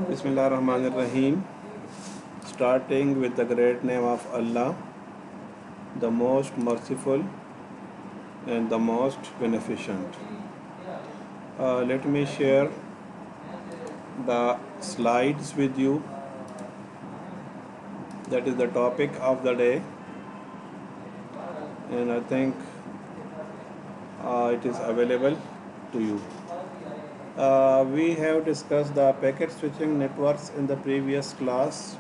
Bismillah ar-Rahman ar-Rahim. Starting with the great name of Allah, the most merciful and the most beneficent. Let me share the slides with you. That is the topic of the day, and I think it is available to you. We have discussed the packet switching networks in the previous class.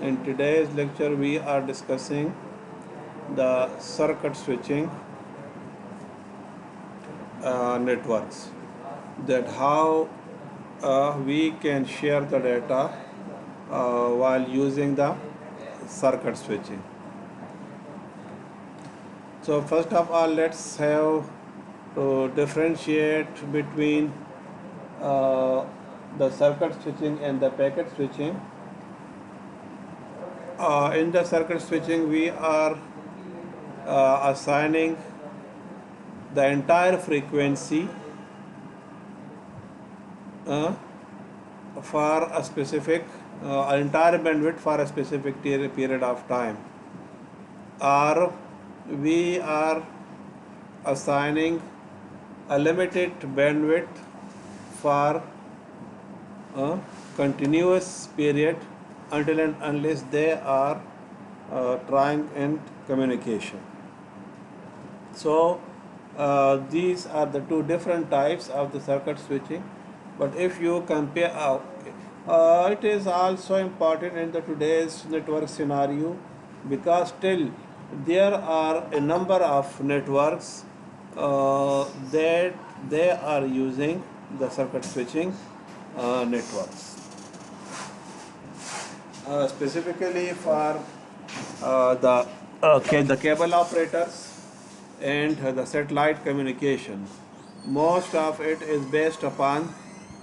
In today's lecture, we are discussing the circuit switching networks, that how we can share the data while using the circuit switching. So first of all, let's have to differentiate between the circuit switching and the packet switching. In the circuit switching, we are assigning the entire frequency for a specific entire bandwidth for a specific period of time, or we are assigning a limited bandwidth for a continuous period until and unless they are trying in communication. So these are the two different types of the circuit switching. But if you compare, it is also important in the today's network scenario, because still there are a number of networks that they are using the circuit switching networks. Specifically for the cable operators and the satellite communication. Most of it is based upon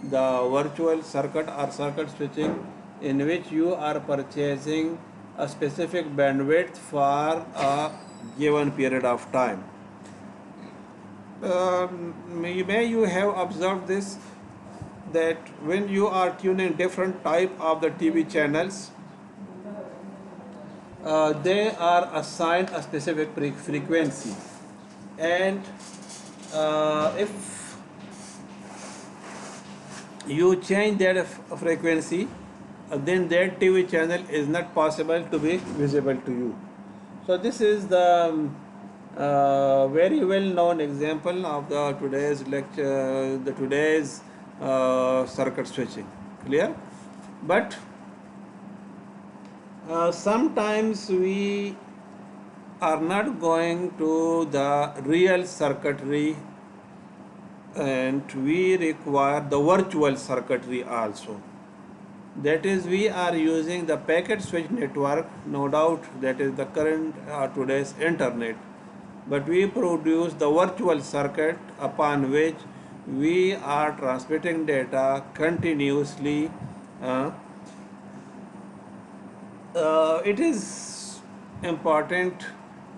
the virtual circuit or circuit switching, in which you are purchasing a specific bandwidth for a given period of time. May you have observed this, that when you are tuning different type of the TV channels, they are assigned a specific frequency, and if you change that frequency, then that TV channel is not possible to be visible to you. So this is the very well known example of the today's lecture, the today's circuit switching. Clear? But sometimes we are not going to the real circuitry, and we require the virtual circuitry also. That is, we are using the packet switch network, no doubt that is the current today's internet, but we produce the virtual circuit upon which we are transmitting data continuously. It is important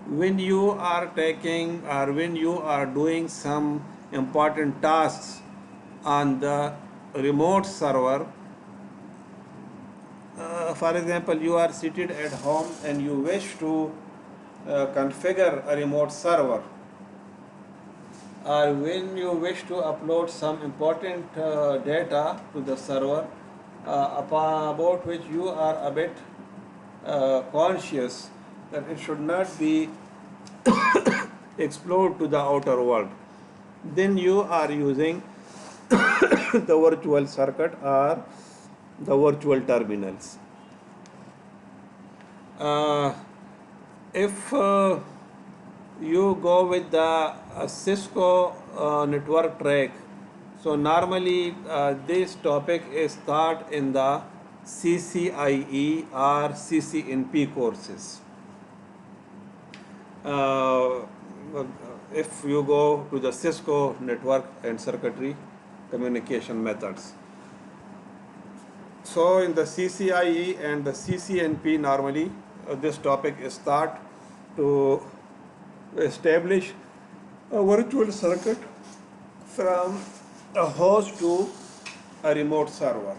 when you are taking or when you are doing some important tasks on the remote server. For example, you are seated at home and you wish to configure a remote server, or when you wish to upload some important data to the server about which you are a bit conscious that it should not be explored to the outer world, then you are using the virtual circuit or the virtual terminals. If you go with the Cisco network track, so normally this topic is taught in the CCIE or CCNP courses. If you go to the Cisco network and circuitry communication methods. So in the CCIE and the CCNP, normally this topic is taught to establish a virtual circuit from a host to a remote server.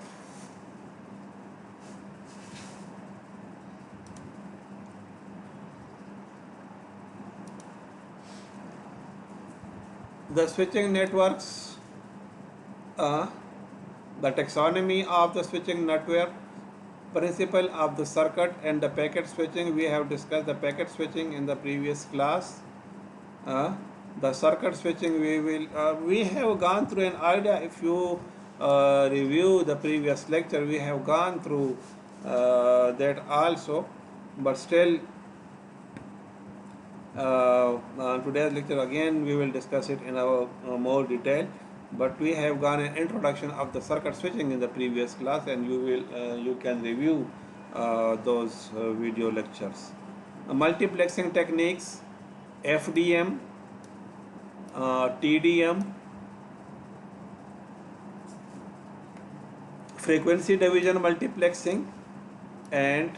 The switching networks, uh, the taxonomy of the switching network, principle of the circuit and the packet switching. We have discussed the packet switching in the previous class. Uh, the circuit switching we have gone through an idea. If you review the previous lecture, we have gone through that also, but still today's lecture again we will discuss it in our more detail, but we have gone an introduction of the circuit switching in the previous class, and you can review those video lectures. Multiplexing techniques, FDM, TDM, frequency division multiplexing, and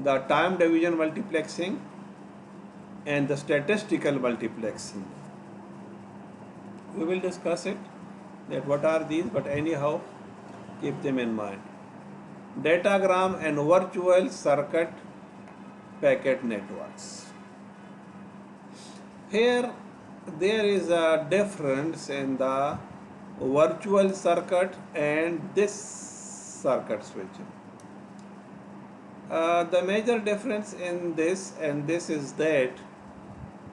the time division multiplexing, and the statistical multiplexing. We will discuss it, that what are these, but anyhow keep them in mind. Datagram and virtual circuit packet networks. Here there is a difference in the virtual circuit and this circuit switching. The major difference in this and this is that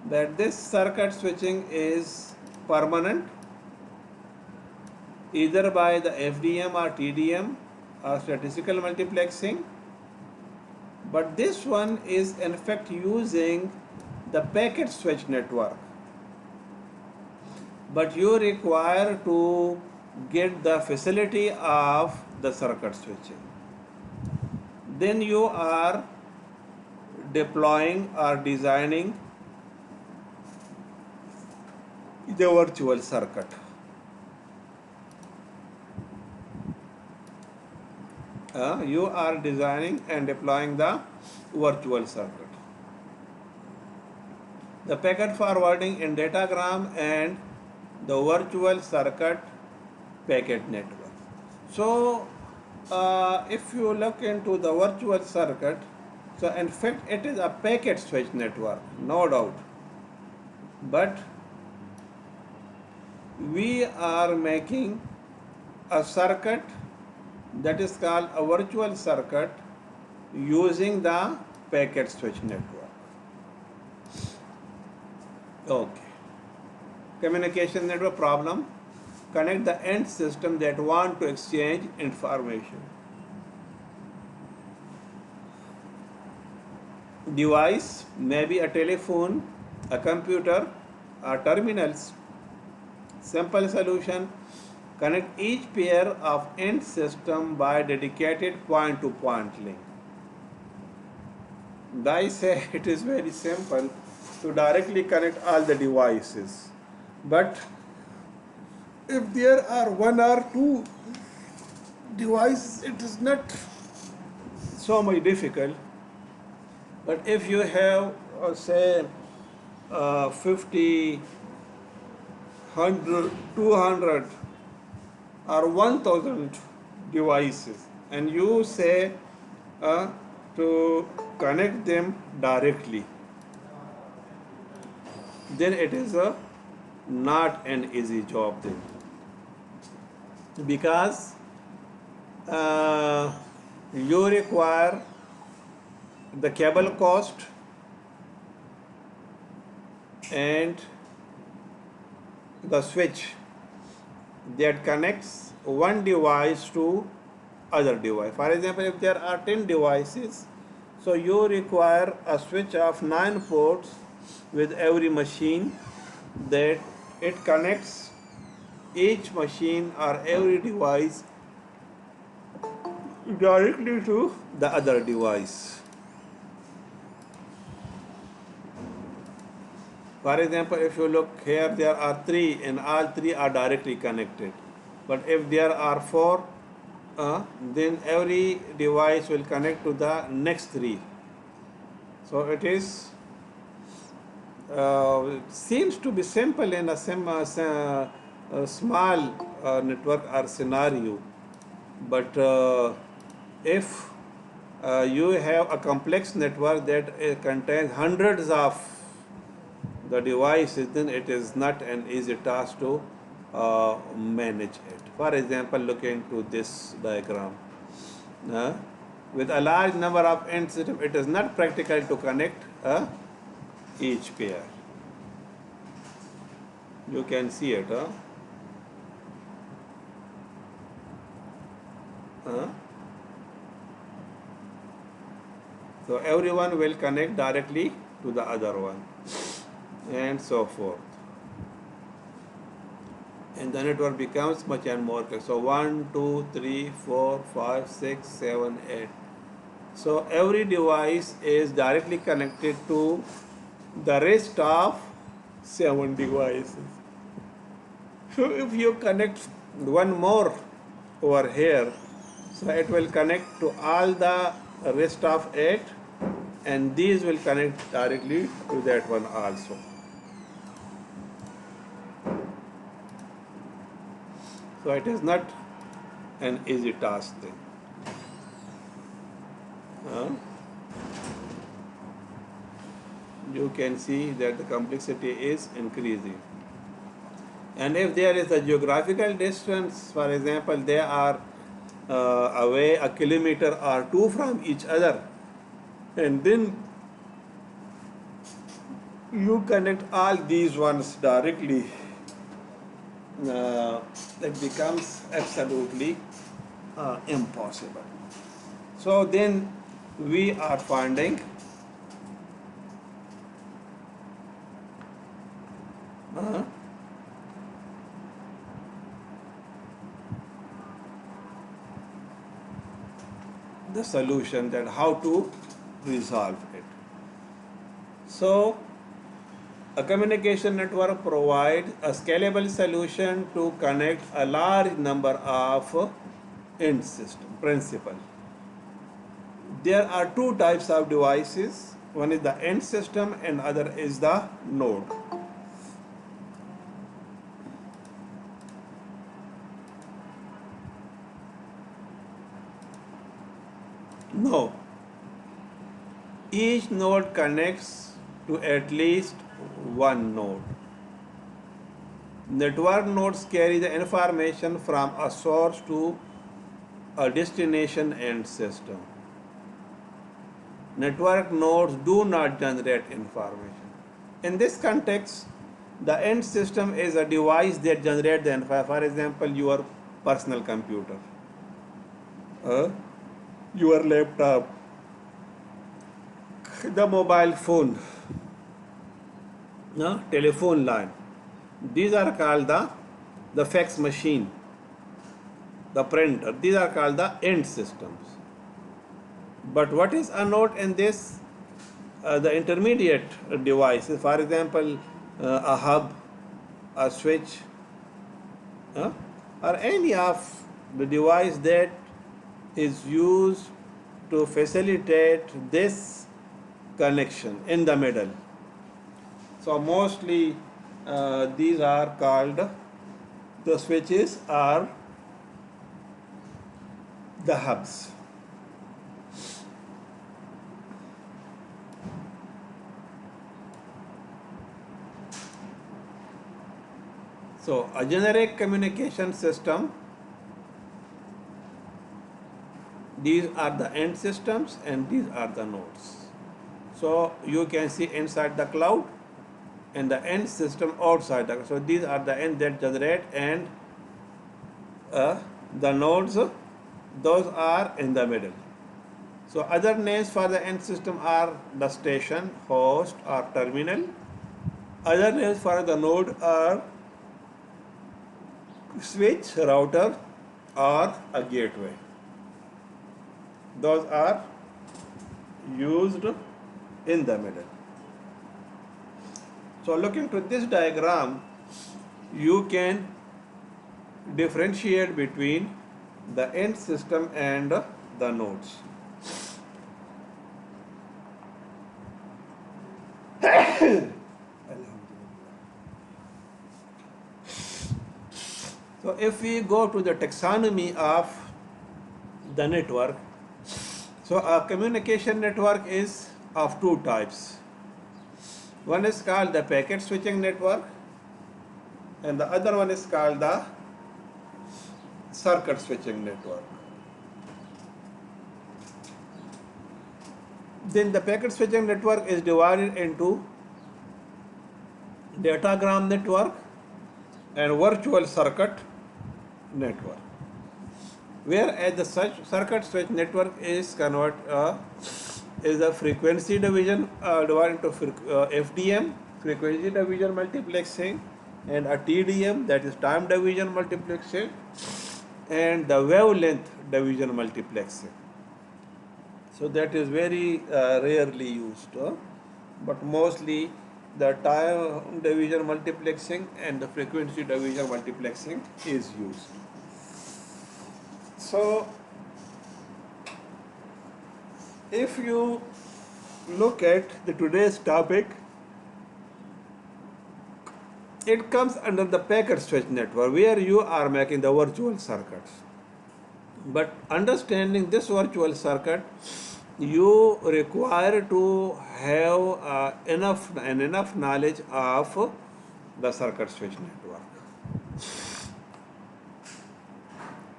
this circuit switching is permanent, either by the FDM or TDM or statistical multiplexing, but this one is in fact using the packet switch network, but you require to get the facility of the circuit switching. Then you are deploying or designing the virtual circuit. You are designing and deploying the virtual circuit. The packet forwarding in datagram and the virtual circuit packet network. So if you look into the virtual circuit, so in fact it is a packet switch network, no doubt, but we are making a circuit that is called a virtual circuit using the packet switch network. Okay. Communication network problem. Connect the end system that want to exchange information. Device may be a telephone, a computer, or terminals. Simple solution: connect each pair of end system by dedicated point-to-point link. I say it is very simple to directly connect all the devices, but if there are one or two devices, it is not so much difficult. But if you have, say, 50, 100, 200 or 1000 devices, and you say to connect them directly, then it is not an easy job then, because you require the cable cost and the switch that connects one device to other device. For example, if there are 10 devices, so you require a switch of 9 ports with every machine, that it connects each machine or every device directly to the other device. For example, if you look here, there are 3 and all 3 are directly connected. But if there are 4, then every device will connect to the next 3. So it is seems to be simple in a small network or scenario, but if you have a complex network that contains hundreds of the devices, then it is not an easy task to manage it. For example, look into this diagram. Uh, with a large number of end systems, it is not practical to connect each pair. You can see it. Uh, so everyone will connect directly to the other one, and so forth. And the network becomes much and more. So 1, 2, 3, 4, 5, 6, 7, 8. So every device is directly connected to the rest of 7 devices. So if you connect one more over here, so it will connect to all the rest of 8, and these will connect directly to that one also. So it is not an easy task thing. You can see that the complexity is increasing. And if there is a geographical distance, for example, they are away a kilometer or 2 from each other, and then you connect all these ones directly, it becomes absolutely impossible. So then we are finding the solution, that how to resolve it. So a communication network provides a scalable solution to connect a large number of end system principal. There are 2 types of devices. One is the end system and other is the node. No. Each node connects to at least one node. Network nodes carry the information from a source to a destination end system. Network nodes do not generate information. In this context, the end system is a device that generates the information. For example, your personal computer, your laptop, the mobile phone, telephone line. These are called the fax machine, the printer. These are called the end systems. But what is a node in this? The intermediate devices, for example, a hub, a switch, or any of the device that is used to facilitate this connection in the middle. So mostly these are called the switches or the hubs. So a generic communication system, these are the end systems and these are the nodes. So you can see inside the cloud and the end system outside the cloud. So these are the ends that generate, and the nodes, those are in the middle. So other names for the end system are the station, host or terminal. Other names for the node are switch, router or a gateway. Those are used in the middle. So look into this diagram, you can differentiate between the end system and the nodes. So if we go to the taxonomy of the network, so a communication network is of 2 types. One is called the packet switching network, and the other one is called the circuit switching network. Then the packet switching network is divided into datagram network and virtual circuit network. Whereas the such circuit switch network is is a frequency division divided into FDM, frequency division multiplexing, and a TDM, that is time division multiplexing, and the wavelength division multiplexing. So that is very rarely used, but mostly the time division multiplexing and the frequency division multiplexing is used. So if you look at the today's topic, it comes under the packet switch network where you are making the virtual circuits. But understanding this virtual circuit, you require to have enough knowledge of the circuit switch network.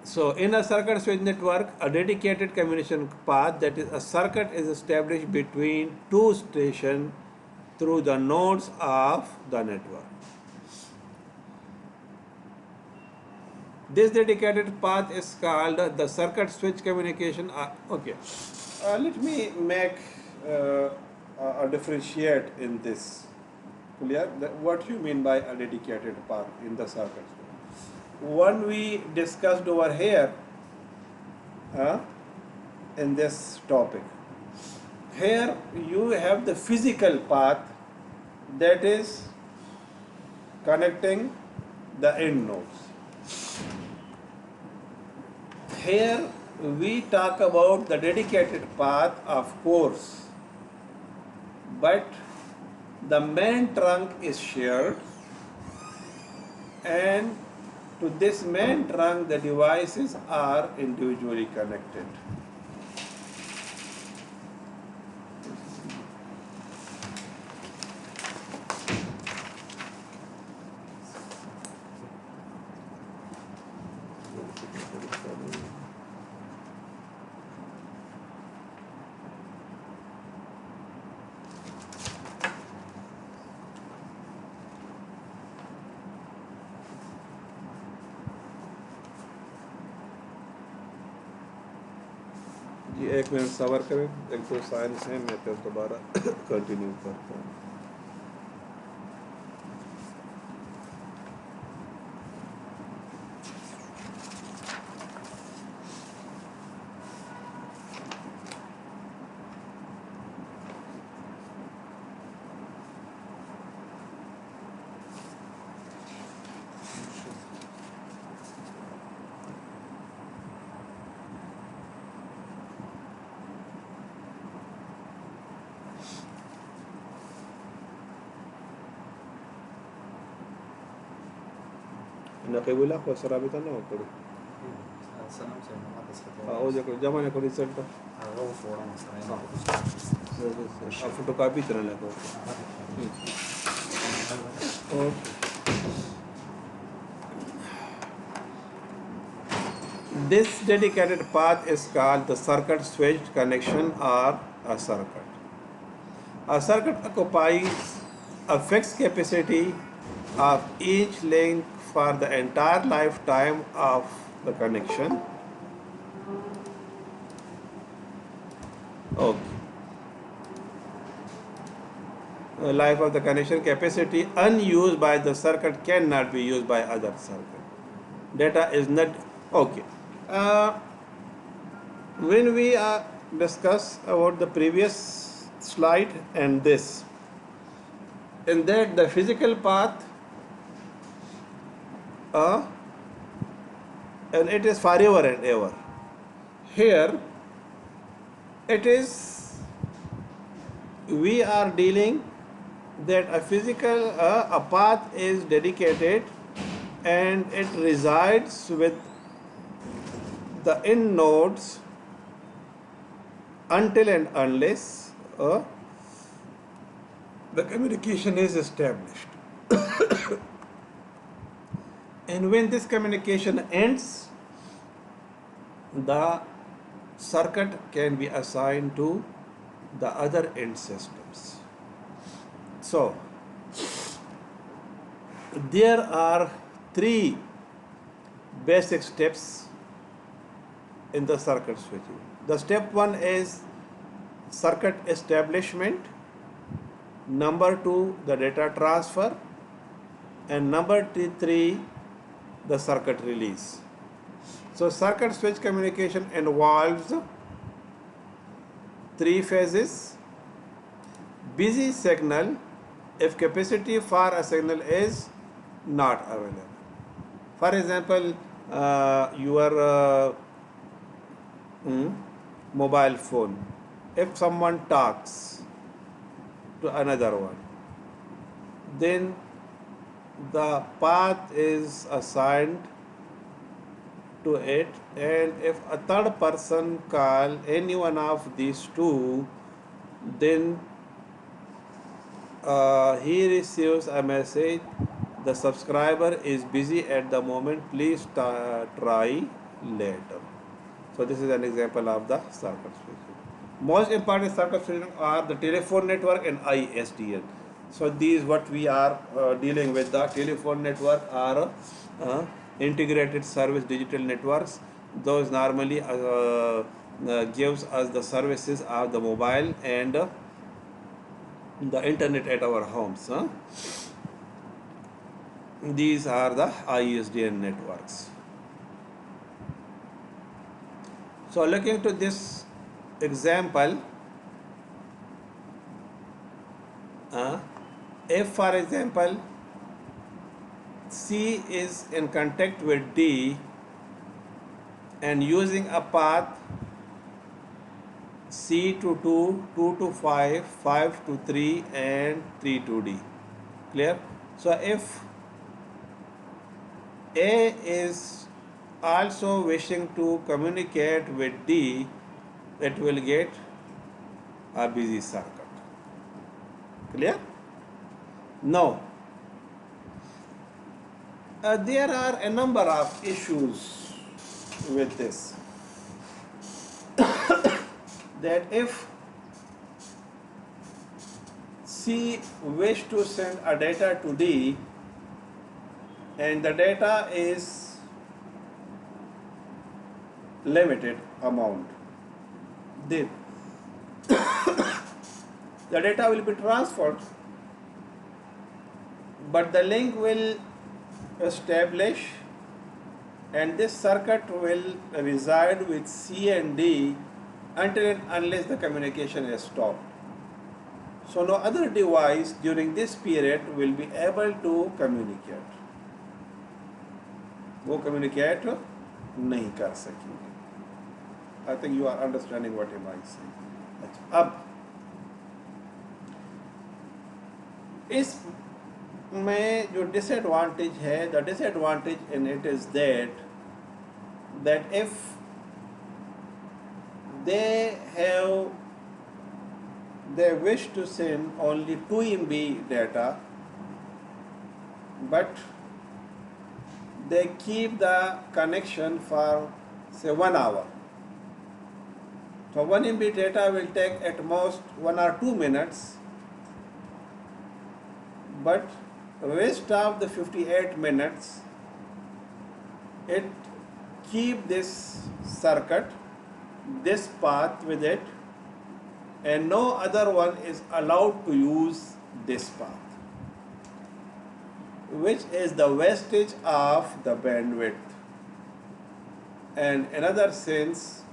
So in a circuit switch network, a dedicated communication path, that is a circuit, is established between two stations through the nodes of the network. This dedicated path is called the circuit switch communication. Let me make a differentiate in this. Clear? What you mean by a dedicated path in the circuit? One we discussed over here in this topic. Here you have the physical path that is connecting the end nodes. Here we talk about the dedicated path, of course, but the main trunk is shared, and to this main trunk the devices are individually connected. جی ایک minute صبر کریں, ایک دو science ہیں, میں پھر دوبارہ continue کرتا ہوں. نقیب اللہ کو سرابطہ نہ ہو کرو ہو جائے جمع نہ کرو رزلٹ فوٹو کاپی چلا لے کو. This dedicated path is called the circuit switched connection or a circuit. A circuit occupies a fixed capacity of each link for the entire lifetime of the connection. Okay. The life of the connection capacity unused by the circuit cannot be used by other circuit. Data is not okay. When we discuss about the previous slide and this, in that the physical path and it is forever and ever. Here it is, we are dealing that a physical a path is dedicated and it resides with the end nodes until and unless the communication is established. And when this communication ends, the circuit can be assigned to the other end systems. So, there are three basic steps in the circuit switching. The step one is circuit establishment, number two, the data transfer, and number three, the circuit release. So circuit switch communication involves three phases. Busy signal if capacity for a signal is not available. For example, your mobile phone, if someone talks to another one, then the path is assigned to it, and if a third person call any one of these two, then he receives a message, the subscriber is busy at the moment, please try later. So this is an example of the circuit switching. Most important circuit switching are the telephone network and ISDN. So these what we are dealing with. The telephone network are integrated service digital networks. Those normally gives us the services of the mobile and the internet at our homes. These are the ISDN networks. So looking to this example, if for example C is in contact with D and using a path C to 2, 2 to 5, 5 to 3 and 3 to D. Clear? So if A is also wishing to communicate with D, it will get a busy circuit. Clear? Now, there are a number of issues with this. That if C wish to send a data to D and the data is limited amount, then the data will be transferred, but the link will establish and this circuit will reside with C and D until and unless the communication is stopped. So no other device during this period will be able to communicate. वो communicate नहीं कर सकेंगे. I think you are understanding what am I saying. अब इस में जो disadvantage है, the disadvantage in it is that if they wish to send only 2 MB data, but they keep the connection for say 1 hour. So 1 MB data will take at most 1 or 2 minutes, but rest of the 58 minutes it keep this circuit, this path with it, and no other one is allowed to use this path, which is the wastage of the bandwidth, and another sense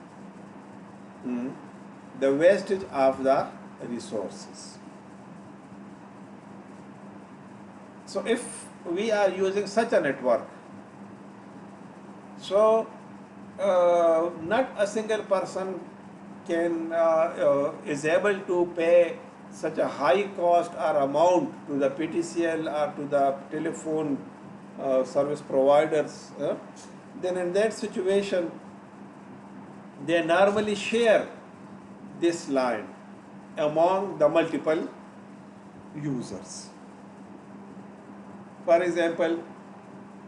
the wastage of the resources. So if we are using such a network, so not a single person can is able to pay such a high cost or amount to the PTCL or to the telephone service providers. Then in that situation, they normally share this line among the multiple users. For example,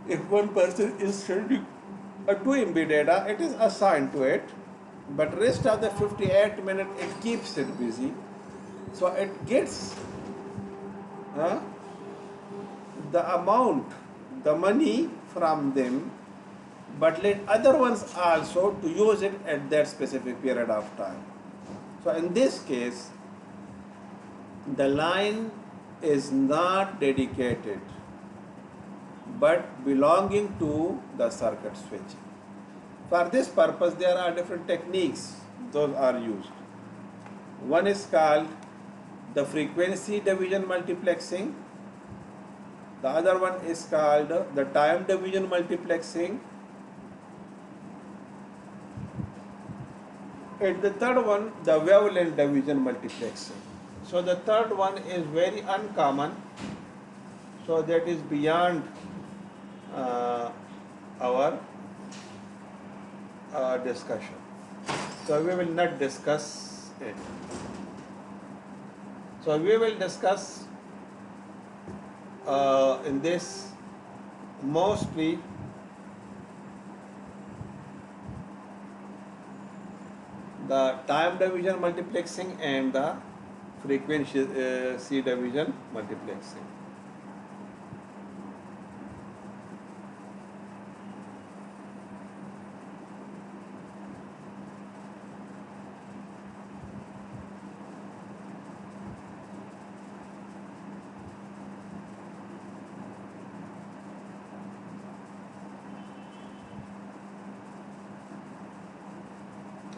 if one person is sending a 2 MB data, it is assigned to it, but rest of the 58 minutes it keeps it busy. So it gets uh, the amount, the money from them, but let other ones also to use it at that specific period of time. So in this case, the line is not dedicated but belonging to the circuit switch. For this purpose, there are different techniques, those are used. One is called the frequency division multiplexing. The other one is called the time division multiplexing. And the third one, the wavelength division multiplexing. So the third one is very uncommon. So that is beyond our discussion. So we will not discuss it. So we will discuss in this mostly the time division multiplexing and the frequency division multiplexing.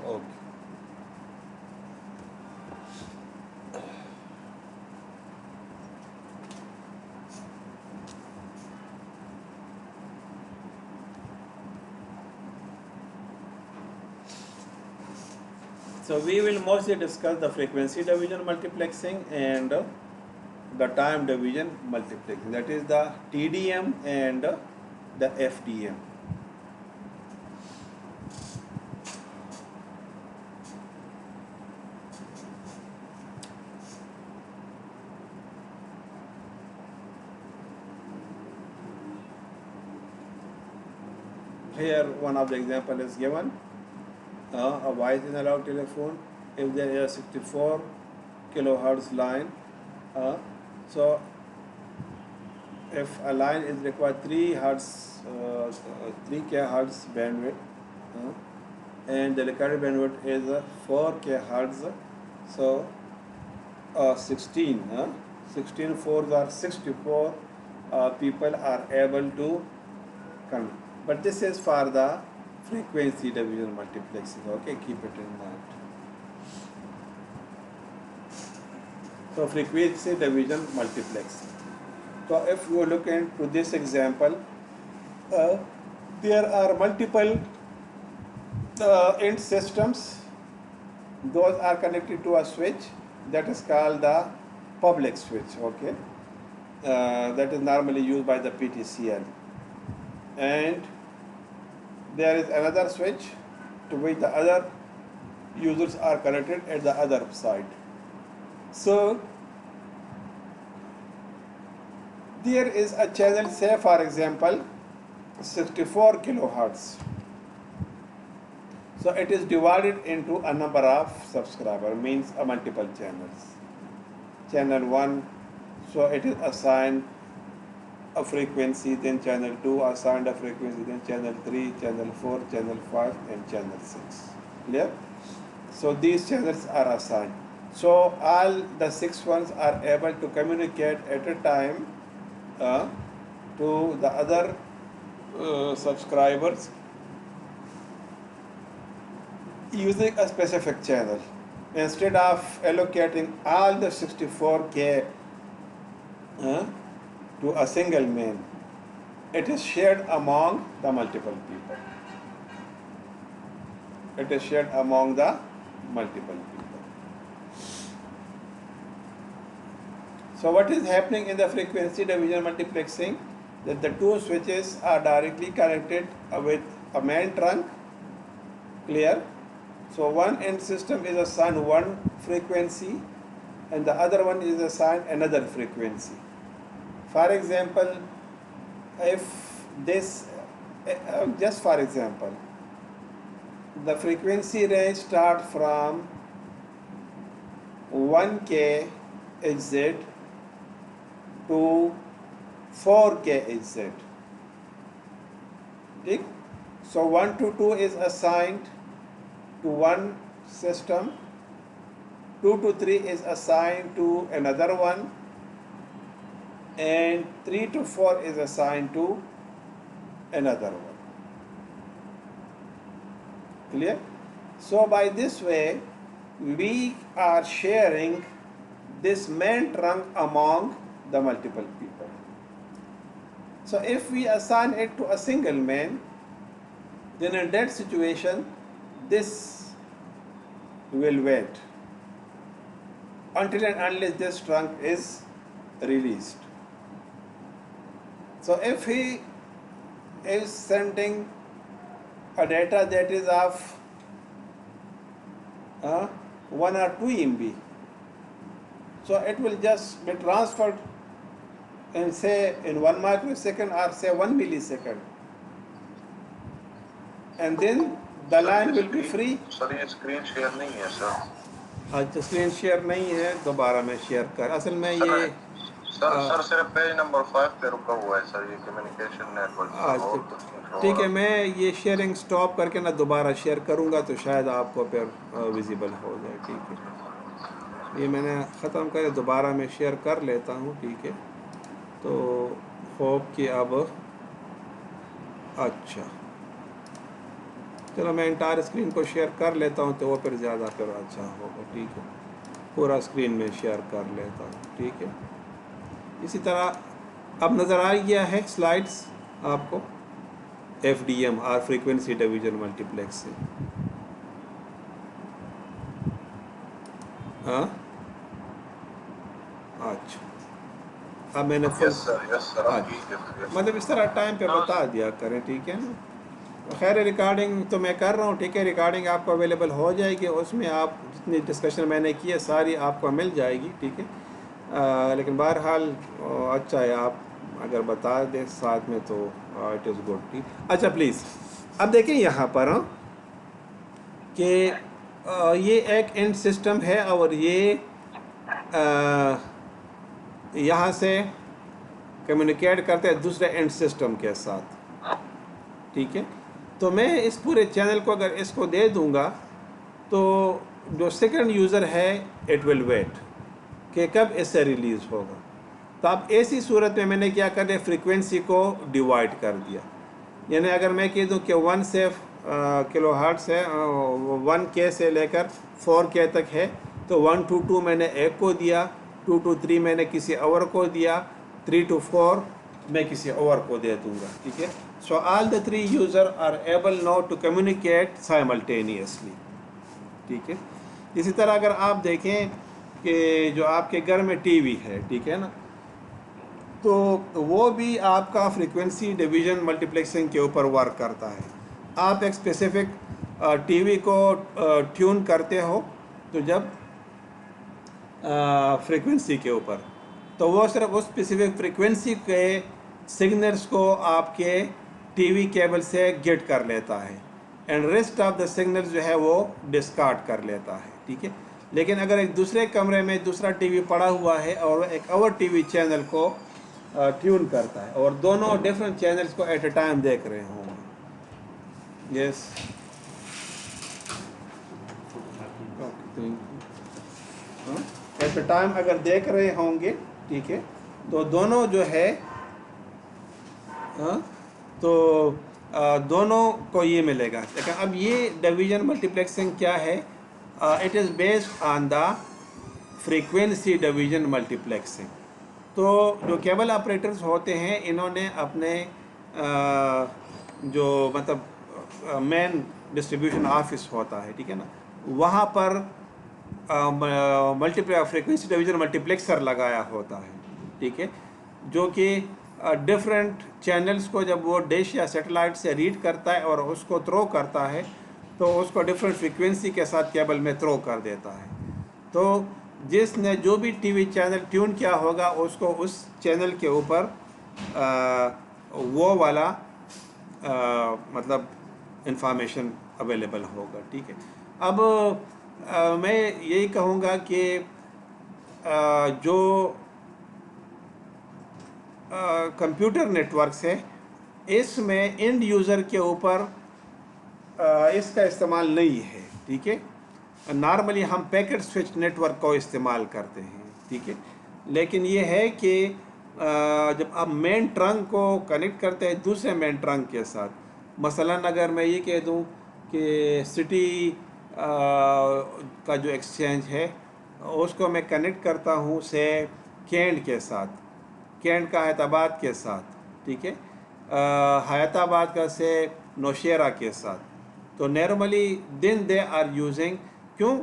Okay. So we will mostly discuss the frequency division multiplexing and the time division multiplexing. That is the TDM and the FDM. Here one of the example is given. A voice analog telephone, if there is a 64 kilohertz line, so if a line is required 3 hertz, 3 kHz bandwidth, and the required bandwidth is 4 kHz, so 16 fours are 64 people are able to come. But this is for the frequency division multiplexing. Okay, keep it in mind. So frequency division multiplexing. So if you look into this example, there are multiple end systems. Those are connected to a switch that is called the public switch. Okay, that is normally used by the PTCL, and there is another switch to which the other users are connected at the other side. So there is a channel, say for example 64 kilohertz. So it is divided into a number of subscribers, means a multiple channels. Channel 1, so it is assigned a frequency, then channel 2 assigned a frequency, then channel 3, channel 4, channel 5 and channel 6. Clear? So these channels are assigned. So all the 6 ones are able to communicate at a time to the other subscribers using a specific channel. Instead of allocating all the 64K to a single main, it is shared among the multiple people. It is shared among the multiple people. So what is happening in the frequency division multiplexing? That the two switches are directly connected with a main trunk. Clear? So one end system is assigned one frequency and the other one is assigned another frequency. For example, if this, just for example, the frequency range start from 1 kHz to 4 kHz. So 1 to 2 is assigned to one system, 2 to 3 is assigned to another one, and 3 to 4 is assigned to another one. Clear? So by this way, we are sharing this main trunk among the multiple people. So if we assign it to a single man, then in that situation, this will wait until and unless this trunk is released. So if he is sending a data that is of 1 or 2 MB, so it will just be transferred in, say, in 1 microsecond or say 1 millisecond, and then the line will be free. سر یہ screen share نہیں ہے سر. اچھا screen share نہیں ہے, دوبارہ میں share کر, اصل میں یہ سر صرف پیج نمبر 5 پہ رکا ہوا ہے سر, یہ کمیونیکیشن نیٹ ورک. ٹھیک ہے, میں یہ شیئرنگ سٹاپ کر کے نا دوبارہ شیئر کروں گا تو شاید آپ کو پھر ویزیبل ہو جائے. ٹھیک ہے, یہ میں نے ختم کرے, دوبارہ میں شیئر کر لیتا ہوں. ٹھیک ہے, تو ہوپ کہ اب اچھا چلو میں انٹائر اسکرین کو شیئر کر لیتا ہوں تو وہ پھر زیادہ پھر اچھا ہوگا. ٹھیک ہے, پورا اسکرین میں شیئر کر لیتا ہوں. ٹھیک ہے, اسی طرح اب نظر آ گیا ہے سلائڈس آپ کو ایف ڈی ایم اور فریکوینسی ڈویژن ملٹی پلیکس سے. ہاں اچھا, اب میں نے مطلب اس طرح ٹائم پہ بتا دیا کریں. ٹھیک ہے نا, خیر ریکارڈنگ تو میں کر رہا ہوں. ٹھیک ہے, ریکارڈنگ آپ کو اویلیبل ہو جائے گی, اس میں آپ جتنی ڈسکشن میں نے کی ہے ساری آپ کو مل جائے گی. ٹھیک ہے, لیکن بہرحال اچھا ہے آپ اگر بتا دیں ساتھ میں تو اٹ از گڈ. ٹھیک, اچھا پلیز اب دیکھیں یہاں پر کہ یہ ایک اینڈ سسٹم ہے اور یہ یہاں سے کمیونیکیٹ کرتے ہیں دوسرے اینڈ سسٹم کے ساتھ. ٹھیک ہے, تو میں اس پورے چینل کو اگر اس کو دے دوں گا تو جو سیکنڈ یوزر ہے اٹ ول ویٹ کہ کب اس سے ریلیز ہوگا. تو اب ایسی صورت میں نے کیا کر دیا, فریکوینسی کو ڈیوائڈ کر دیا. یعنی اگر میں کہہ دوں کہ 1 سے کلو ہرٹز ہے, 1K سے لے کر 4K تک ہے, تو 1 to 2 میں نے ایک کو دیا, 2 to 3 میں نے کسی اور کو دیا, 3 to 4 میں کسی اور کو دے دوں گا. ٹھیک ہے, so all the 3 user are able now to communicate simultaneously. ٹھیک ہے, اسی طرح اگر آپ دیکھیں کہ جو آپ کے گھر میں ٹی وی ہے, ٹھیک ہے نا, تو وہ بھی آپ کا فریکوینسی ڈویژن ملٹی پلیکسنگ کے اوپر ورک کرتا ہے. آپ ایک اسپیسیفک ٹی وی کو ٹیون کرتے ہو تو جب فریکوینسی کے اوپر, تو وہ صرف اس اسپیسیفک فریکوینسی کے سگنلس کو آپ کے ٹی وی کیبل سے گیٹ کر لیتا ہے, and rest of the signals جو ہے وہ ڈسکارڈ کر لیتا ہے. ٹھیک ہے, لیکن اگر ایک دوسرے کمرے میں دوسرا ٹی وی پڑا ہوا ہے اور ایک اور ٹی وی چینل کو ٹیون کرتا ہے اور دونوں ڈفرینٹ چینلز کو ایٹ اے ٹائم دیکھ رہے ہوں گے, یس ایٹ اے ٹائم اگر دیکھ رہے ہوں گے, ٹھیک ہے, تو دونوں جو ہے تو دونوں کو یہ ملے گا. لیکن اب یہ ڈویژن ملٹی پلیکسنگ کیا ہے, it is based on the frequency division multi plexing. تو جو کیبل آپریٹرز ہوتے ہیں انہوں نے اپنے جو مطلب مین ڈسٹریبیوشن آفس ہوتا ہے, ٹھیک ہے نا, وہاں پر فریکوینسی ڈویژن ملٹی پلیکسر لگایا ہوتا ہے. ٹھیک ہے, جو کہ ڈفرینٹ چینلز کو جب وہ ڈش یا سیٹلائٹ سے ریڈ کرتا ہے اور اس کو تھرو کرتا ہے تو اس کو ڈفرینٹ فریکوینسی کے ساتھ کیبل میں تھرو کر دیتا ہے. تو جس نے جو بھی ٹی وی چینل ٹیون کیا ہوگا اس کو اس چینل کے اوپر وہ والا مطلب انفارمیشن اویلیبل ہوگا. ٹھیک ہے. اب میں یہی کہوں گا کہ جو کمپیوٹر نیٹ ورکس ہے اس میں اینڈ یوزر کے اوپر اس کا استعمال نہیں ہے. ٹھیک ہے. نارملی ہم پیکٹ سوئچ نیٹ ورک کو استعمال کرتے ہیں. ٹھیک ہے. لیکن یہ ہے کہ جب آپ مین ٹرنک کو کنیکٹ کرتے ہیں دوسرے مین ٹرنک کے ساتھ، مثلا اگر میں یہ کہہ دوں کہ سٹی کا جو ایکسچینج ہے اس کو میں کنیکٹ کرتا ہوں سے کینٹ کے ساتھ، کینٹ کا حیات آباد کے ساتھ. ٹھیک ہے. حیات آباد کا سے نوشیرہ کے ساتھ، تو normally then they are using. کیوں؟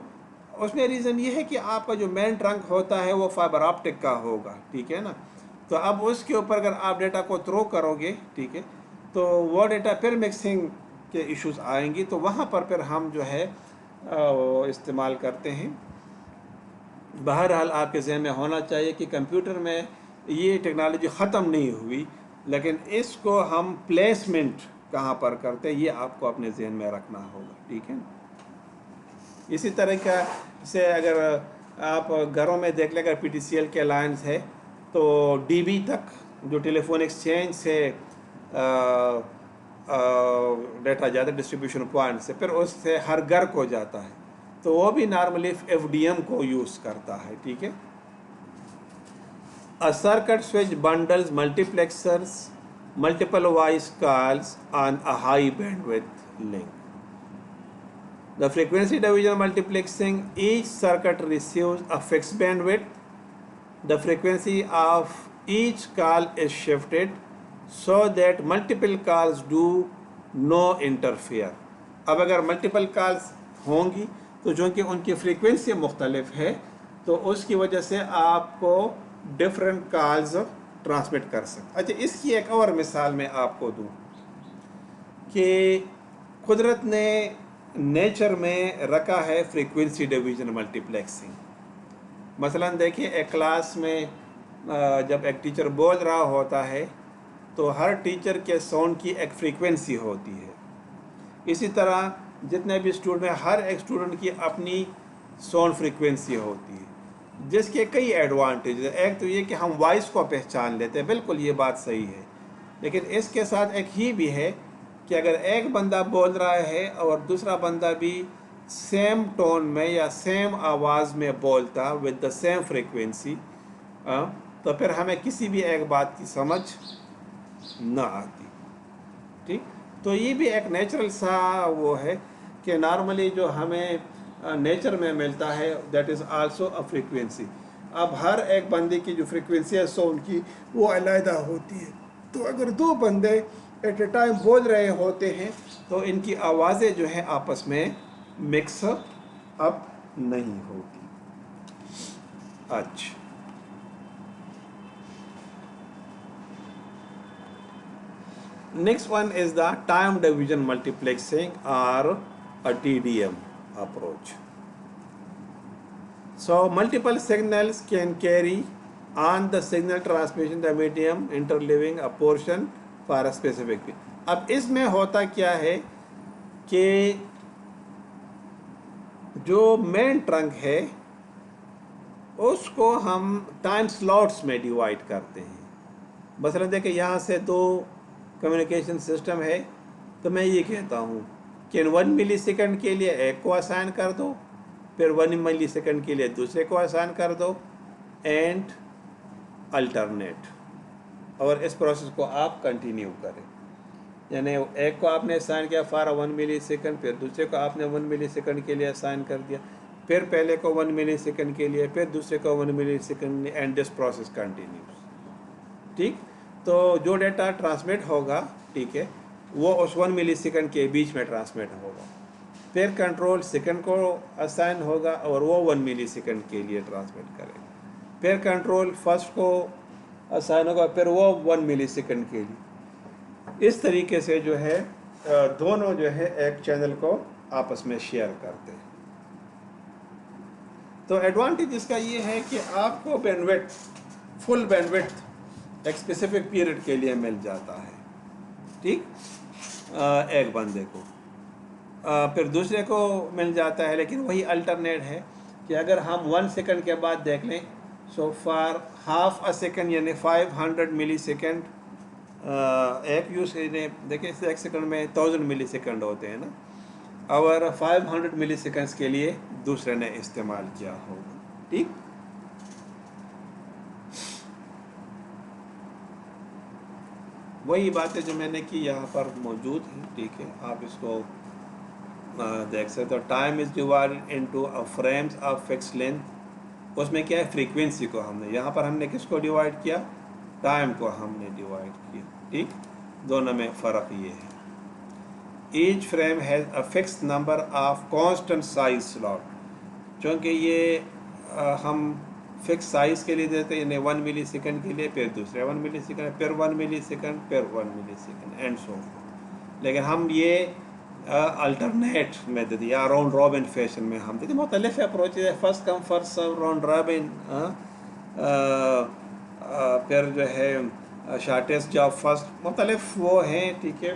اس میں ریزن یہ ہے کہ آپ کا جو مین ٹرنک ہوتا ہے وہ فائبر آپٹک کا ہوگا. ٹھیک ہے نا. تو اب اس کے اوپر اگر آپ ڈیٹا کو تھرو کرو گے، ٹھیک ہے، تو وہ ڈیٹا پھر مکسنگ کے ایشوز آئیں گی، تو وہاں پر پھر ہم جو ہے استعمال کرتے ہیں. بہرحال آپ کے ذہن میں ہونا چاہیے کہ کمپیوٹر میں یہ ٹیکنالوجی ختم نہیں ہوئی، لیکن اس کو ہم پلیسمنٹ کہاں پر کرتے یہ آپ کو اپنے ذہن میں رکھنا ہوگا. ٹھیک ہے. اسی طرح سے اگر آپ گھروں میں دیکھ لیں، اگر پی ٹی سی ایل کے لائنز ہے تو ڈی بی تک جو ٹیلی فون ایکسچینج سے ڈیٹا جاتا ہے ڈسٹریبیوشن پوائنٹ سے، پھر اس سے ہر گھر کو جاتا ہے، تو وہ بھی نارملی ایف ڈی ایم کو یوز کرتا ہے. ٹھیک ہے. A circuit switch bundles multiplexers, multiple voice calls on a high bandwidth link. The frequency division multiplexing, each circuit receives a fixed bandwidth. The frequency of each call is shifted so that multiple calls do no interfere. اب اگر multiple calls ہوں گی تو چونکہ ان کی frequency مختلف ہے تو اس کی وجہ سے آپ کو ڈفرینٹ کالز ٹرانسمٹ کر سکتے. اچھا، اس کی ایک اور مثال میں آپ کو دوں کہ قدرت نے نیچر میں رکھا ہے فریکوینسی ڈویژن ملٹی پلیکسنگ. مثلا دیکھیے ایک کلاس میں جب ایک ٹیچر بول رہا ہوتا ہے تو ہر ٹیچر کے ساؤنڈ کی ایک فریکوینسی ہوتی ہے. اسی طرح جتنے بھی اسٹوڈنٹ ہیں ہر ایک اسٹوڈنٹ کی اپنی ساؤنڈ فریکوینسی ہوتی ہے، جس کے کئی ایڈوانٹیج ہیں. ایک تو یہ کہ ہم وائس کو پہچان لیتے ہیں، بالکل یہ بات صحیح ہے، لیکن اس کے ساتھ ایک ہی بھی ہے کہ اگر ایک بندہ بول رہا ہے اور دوسرا بندہ بھی سیم ٹون میں یا سیم آواز میں بولتا ود دا سیم فریکوینسی، تو پھر ہمیں کسی بھی ایک بات کی سمجھ نہ آتی. ٹھیک. تو یہ بھی ایک نیچرل سا وہ ہے کہ نارملی جو ہمیں نیچر میں ملتا ہے that is also a frequency. اب ہر ایک بندے کی جو فریکوینسی ہے ساؤنڈ کی وہ علیحدہ ہوتی ہے. تو اگر دو بندے ایٹ اے ٹائم بول رہے ہوتے ہیں تو ان کی آوازیں جو ہیں آپس میں مکس اپ نہیں ہوتی. اچھا، next one is the time division multiplexing اور TDM approach. So multiple signals can carry on the signal transmission the medium interleaving a portion for a specific. اب اس میں ہوتا کیا ہے کہ جو مین ٹرنک ہے اس کو ہم ٹائم سلاٹس میں ڈیوائڈ کرتے ہیں. مثلا دیکھیں یہاں سے دو کمیونیکیشن سسٹم ہے تو میں یہ کہتا ہوں کہ 1 ملی سیکنڈ کے لیے ایک کو اسائن کر دو، پھر 1 ملی سیکنڈ کے لیے دوسرے کو اسائن کر دو اینڈ الٹرنیٹ، اور اس پروسیس کو آپ کنٹینیو کریں. یعنی ایک کو آپ نے اسائن کیا فار 1 ملی سیکنڈ، پھر دوسرے کو آپ نے 1 ملی سیکنڈ کے لیے اسائن کر دیا، پھر پہلے کو 1 ملی سیکنڈ کے لیے، پھر دوسرے کو 1 ملی second, and this process continues. ٹھیک. تو جو ڈیٹا ٹرانسمٹ ہوگا، ٹھیک ہے، وہ اس 1 ملی سیکنڈ کے بیچ میں ٹرانسمٹ ہوگا، پھر کنٹرول سیکنڈ کو اسائن ہوگا اور وہ 1 ملی سیکنڈ کے لیے ٹرانسمٹ کرے گا، پھر کنٹرول فرسٹ کو اسائن ہوگا، پھر وہ 1 ملی سیکنڈ کے لیے. اس طریقے سے جو ہے دونوں جو ہے ایک چینل کو آپس میں شیئر کرتے ہیں. تو ایڈوانٹیج اس کا یہ ہے کہ آپ کو بینڈوڈتھ، فل بینڈوڈتھ ایک اسپیسیفک پیریڈ کے لیے مل جاتا ہے، ٹھیک، ایک بندے کو، پھر دوسرے کو مل جاتا ہے، لیکن وہی الٹرنیٹ ہے کہ اگر ہم 1 سیکنڈ کے بعد دیکھ لیں، سو فار ہاف اے سیکنڈ یعنی 500 ملی سیکنڈ ایک یوز دیکھیں، ایک سیکنڈ میں 1000 ملی سیکنڈ ہوتے ہیں نا، اور 500 ملی سیکنڈس کے لیے دوسرے نے استعمال کیا ہوگا، ٹھیک. وہی باتیں جو میں نے کی یہاں پر موجود ہیں، ٹھیک ہے، آپ اس کو دیکھ سکتے ہو. Time is divided into frames of fixed length, اس میں کیا ہے، فریکوینسی کو ہم نے، یہاں پر ہم نے کس کو ڈیوائڈ کیا، ٹائم کو ہم نے ڈیوائڈ کیا، ٹھیک. دونوں میں فرق یہ ہے. Each frame has a fix number of constant size slot, چونکہ یہ ہم فکس سائز کے لیے دیتے ہیں، یعنی 1 ملی سیکنڈ کے لیے، پھر دوسرے 1 ملی سیکنڈ، پھر 1 ملی سیکنڈ، پھر 1 ملی سیکنڈ، اینڈ سو فورتھ. لیکن ہم یہ الٹرنیٹ میتھڈ یا راؤنڈ رابن فیشن میں ہم دیتے، مختلف اپروچز ہے، first come first serve, round robin, پھر جو ہے شارٹیسٹ جاب فرسٹ، مختلف وہ ہیں، ٹھیک ہے،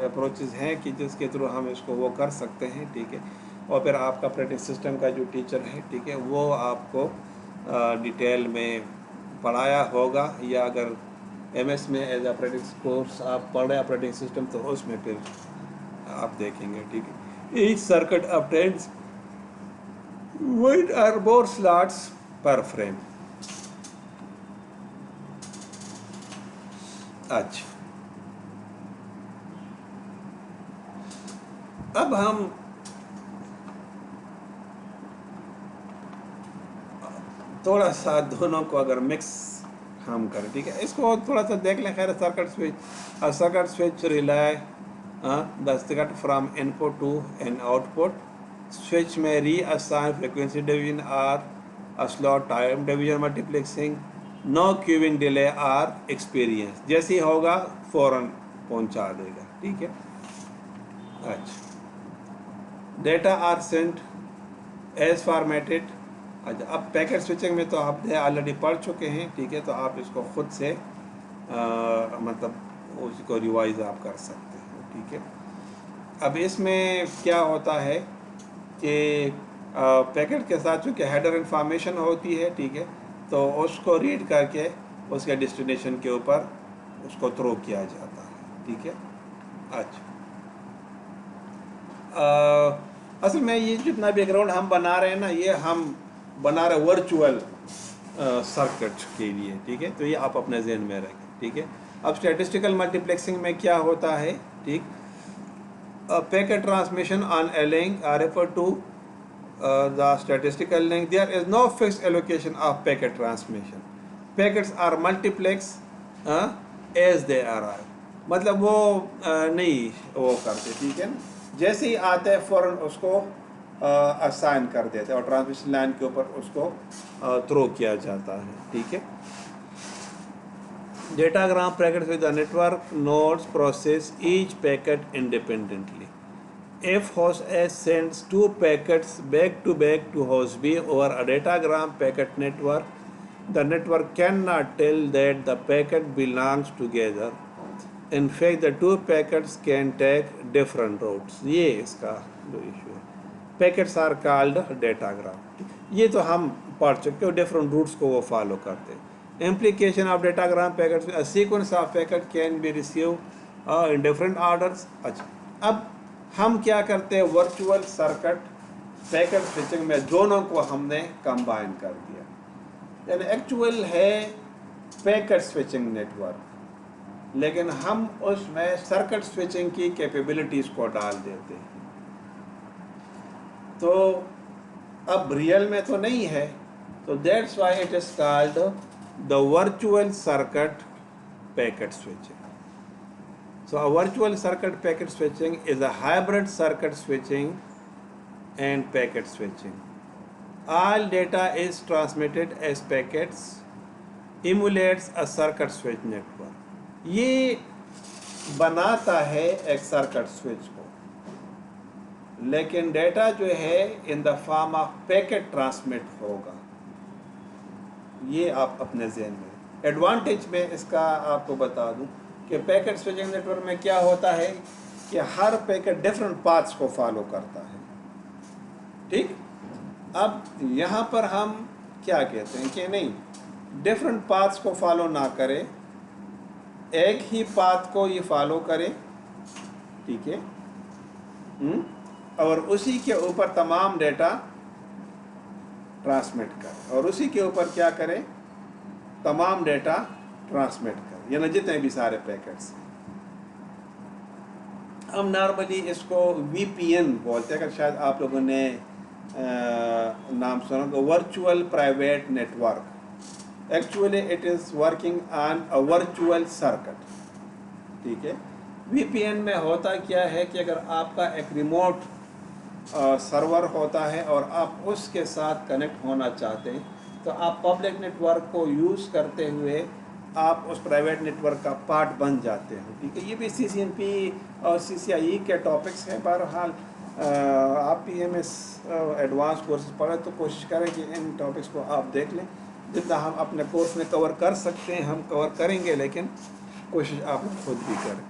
اپروچز ہیں کہ جس کے تھرو ہم اس کو وہ کر سکتے ہیں، ٹھیک ہے. اور پھر آپ کا آپریٹنگ سسٹم کا جو ٹیچر ہے، ٹھیک ہے، وہ آپ کو ڈیٹیل میں پڑھایا ہوگا، یا اگر ایم ایس میں ایز آپریٹنگ کورس آپ پڑھ رہے ہیں آپریٹنگ سسٹم، تو اس میں پھر آپ دیکھیں گے، ٹھیک ہے. Each circuit obtains 1 or more slots per frame. اچھا، اب ہم تھوڑا سا دونوں کو اگر مکس ہم کریں، ٹھیک ہے، اس کو تھوڑا سا دیکھ لیں. خیر، circuit switch rely the circuit from input to an output. Switch may reassign frequency division or a slot time division multiplexing. No queuing delay or experience. جیسی ہوگا فوراً پہنچا دے گا، ٹھیک ہے. اچھا، data are sent as formatted. اچھا، اب packet switching میں تو آپ نے آلریڈی پڑھ چکے ہیں، ٹھیک ہے، تو آپ اس کو خود سے مطلب اس کو ریوائز آپ کر سکتے ہیں، ٹھیک ہے. اب اس میں کیا ہوتا ہے کہ پیکٹ کے ساتھ چونکہ ہیڈر انفارمیشن ہوتی ہے، ٹھیک ہے، تو اس کو ریڈ کر کے اس کے ڈسٹینیشن کے اوپر اس کو تھرو کیا جاتا ہے، ٹھیک ہے. اچھا، اصل میں یہ جتنا بیک گراؤنڈ ہم بنا رہے ہیں نا، یہ ہم بنا رہے ورچوئل سرکٹ کے لیے، ٹھیک ہے، تو یہ آپ اپنے ذہن میں رکھیں، ٹھیک ہے. اب اسٹیٹسٹیکل ملٹیپلیکسنگ میں کیا ہوتا ہے، ٹھیک، packet transmission on a link are referred to the statistical link. There is no fixed allocation of packet transmission. Packets are multiplexed as they arrive. مطلب وہ نہیں وہ کرتے، ٹھیک ہے نا، جیسے ہی آتے ہیں فوراً اس کو اسائن کر دیتے اور ٹرانسمیشن لائن کے اوپر اس کو تھرو کیا جاتا ہے، ٹھیک ہے. Datagram packets with the network nodes process each packet independently. If host A sends 2 packets back to back to host B over a datagram packet network, the network cannot tell that the packet belongs together. In fact, the 2 packets can take different routes. یہ اس کا جو issue ہے. Packets are called datagram. یہ تو ہم پڑھ چکے ہو، different routes کو وہ فالو کرتے ہیں. Implication of datagram packets: a sequence of packet can be received in different orders. اچھا، اب ہم کیا کرتے ہیں، ورچوئل سرکٹ پیکٹ سوئچنگ میں دونوں کو ہم نے کمبائن کر دیا، یعنی ایکچوئل ہے پیکٹ سوئچنگ نیٹورک، لیکن ہم اس میں سرکٹ سوئچنگ کی کیپیبلٹیز کو ڈال دیتے ہیں. تو اب ریئل میں تو نہیں ہے، تو that's why it is called the virtual circuit packet switching. So a virtual circuit packet switching is a hybrid circuit switching and packet switching. All data is transmitted as packets, emulates a circuit switch network. یہ بناتا ہے ایک circuit switch کو، لیکن data جو ہے in the form of packet transmit ہوگا. یہ آپ اپنے ذہن میں. ایڈوانٹیج میں اس کا آپ کو بتا دوں کہ پیکٹ سوئچنگ نیٹ ورک میں کیا ہوتا ہے کہ ہر پیکٹ ڈفرینٹ پاتھس کو فالو کرتا ہے. ٹھیک. اب یہاں پر ہم کیا کہتے ہیں کہ نہیں، ڈفرینٹ پاتھس کو فالو نہ کرے، ایک ہی پاتھ کو یہ فالو کرے. ٹھیک ہے. اور اسی کے اوپر تمام ڈیٹا ٹرانسمٹ کرے، اور اسی کے اوپر کیا کرے، تمام ڈیٹا ٹرانسمٹ کرے، یعنی جتنے بھی سارے پیکٹس ہیں. ہم نارملی اس کو وی پی این بولتے ہیں. اگر شاید آپ لوگوں نے نام سنا تو virtual private network. Actually it is working on a virtual circuit. ٹھیک ہے. وی پی این میں ہوتا کیا ہے کہ اگر آپ کا ایک ریموٹ سرور ہوتا ہے اور آپ اس کے ساتھ کنیکٹ ہونا چاہتے ہیں تو آپ پبلک نیٹ ورک کو یوز کرتے ہوئے آپ اس پرائیویٹ نیٹ ورک کا پارٹ بن جاتے ہیں. ٹھیک ہے. یہ بھی سی سی این پی اور سی سی آئی ای کے ٹاپکس ہیں. بہرحال آپ P M S advance courses پڑھیں تو کوشش کریں کہ ان ٹاپکس کو آپ دیکھ لیں. جتنا ہم اپنے کورس میں کور کر سکتے ہیں ہم کور کریں گے، لیکن کوشش آپ خود بھی کریں.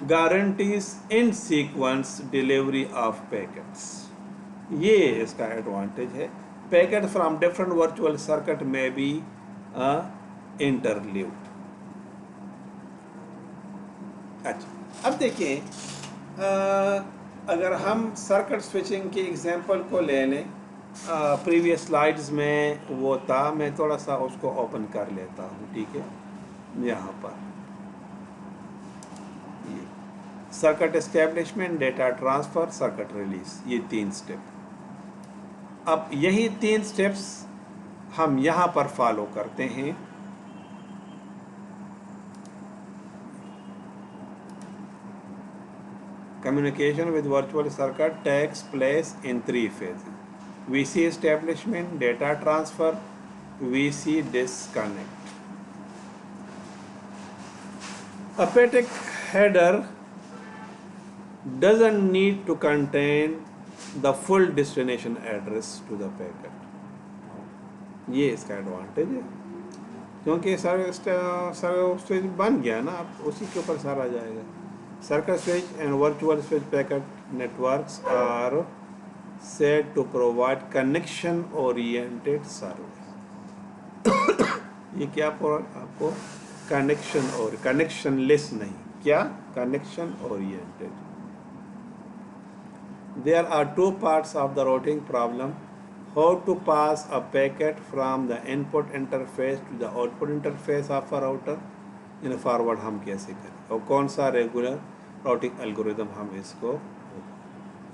Guarantees in sequence delivery of packets, یہ اس کا ایڈوانٹیج ہے. Packet from different virtual circuit میں بی انٹرلیوڈ. اچھا، اب دیکھیں اگر ہم سرکٹ سوئچنگ کی ایگزامپل کو لے لیں، پریویس سلائیڈز میں وہ تھا، میں تھوڑا سا اس کو اوپن کر لیتا ہوں. ٹھیک ہے. یہاں پر circuit establishment, data transfer, circuit release, یہ 3 سٹیپ. اب یہی 3 سٹیپس ہم یہاں پر فالو کرتے ہیں. Communication with virtual circuit takes place in 3 phases. VC establishment, data transfer, VC disconnect. A packet header doesn't need to contain the full destination address to the packet. یہ اس کا advantage ہے، کیونکہ switch بن گیا نا، اب اسی کے اوپر سارا جائے گا. Circuit switch and virtual switch packet networks are said to provide connection-oriented service. یہ کیا آپ کو کنیکشن اور کنیکشن لیس نہیں، کیا connection oriented. There are 2 parts of the routing problem: how to pass a packet from the input interface to the output interface of a router. In forward ہم کیسے کریں، اور کون سا ریگولر راؤٹنگ الگوریدم ہم اس کو.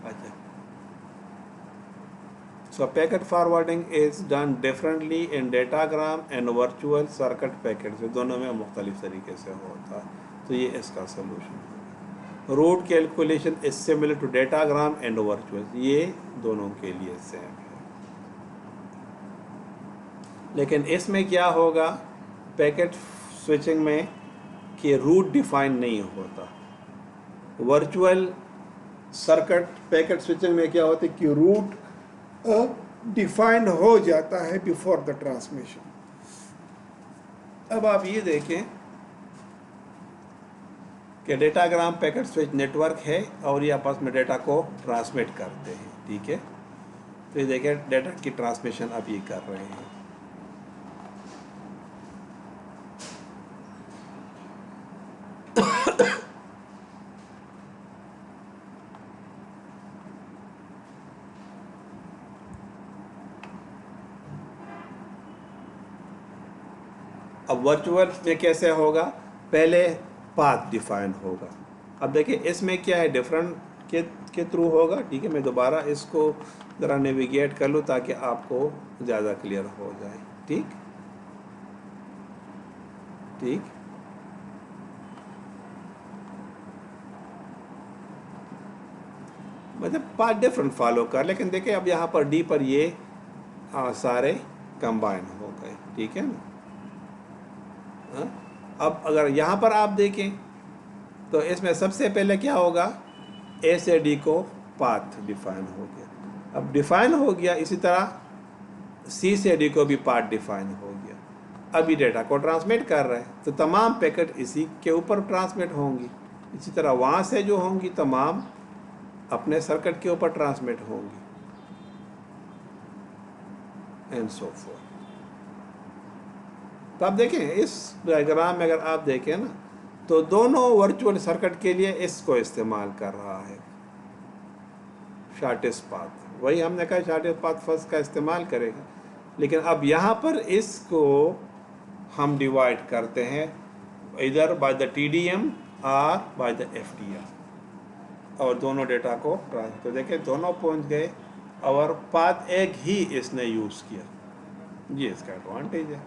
اچھا، so packet forwarding is done differently in datagram and virtual circuit packet, جو دونوں میں مختلف طریقے سے ہوتا ہے. تو یہ اس کا سلوشن ہے. Route calculation is similar to datagram and virtual, یہ دونوں کے لیے سیم ہے. لیکن اس میں کیا ہوگا پیکٹ سوئچنگ میں کہ روٹ ڈیفائن نہیں ہوتا. ورچوئل سرکٹ پیکٹ سوئچنگ میں کیا ہوتا ہے کہ روٹ ڈیفائنڈ ہو جاتا ہے بیفور دا ٹرانسمیشن. اب آپ یہ دیکھیں کہ datagram packet switch network ہے اور یہ آپس میں ڈیٹا کو ٹرانسمٹ کرتے ہیں. ٹھیک ہے. تو یہ دیکھیں ڈیٹا کی ٹرانسمیشن اب یہ کر رہے ہیں. اب ورچوئل میں کیسے ہوگا، پہلے پاتھ ڈیفائن ہوگا. اب دیکھیں اس میں کیا ہے، ڈفرنٹ کے تھرو ہوگا. ٹھیک ہے. میں دوبارہ اس کو ذرا نیویگیٹ کر لوں تاکہ آپ کو زیادہ کلیئر ہو جائے. ٹھیک ٹھیک. مطلب پارٹ ڈفرنٹ فالو کر، لیکن دیکھیں اب یہاں پر ڈی پر یہ سارے کمبائن ہو گئے. ٹھیک ہے نا. اب اگر یہاں پر آپ دیکھیں تو اس میں سب سے پہلے کیا ہوگا، اے سے ڈی کو پاتھ ڈیفائن ہو گیا. اب ڈیفائن ہو گیا، اسی طرح سی سے ڈی کو بھی پاتھ ڈیفائن ہو گیا. ابھی ڈیٹا کو ٹرانسمٹ کر رہے ہیں تو تمام پیکٹ اسی کے اوپر ٹرانسمٹ ہوں گی. اسی طرح وہاں سے جو ہوں گی تمام اپنے سرکٹ کے اوپر ٹرانسمٹ ہوں گی اینڈ سو فور. تو آپ دیکھیں اس ڈائیگرام میں اگر آپ دیکھیں نا تو دونوں ورچوئل سرکٹ کے لیے اس کو استعمال کر رہا ہے شارٹیسٹ پاتھ. وہی ہم نے کہا شارٹیسٹ پاتھ فرسٹ کا استعمال کرے گا، لیکن اب یہاں پر اس کو ہم ڈیوائڈ کرتے ہیں ادھر by the T D M اور by the F D M, اور دونوں ڈیٹا کو تو دیکھیں دونوں پہنچ گئے اور پاتھ ایک ہی اس نے یوز کیا. یہ اس کا ایڈوانٹیج ہے.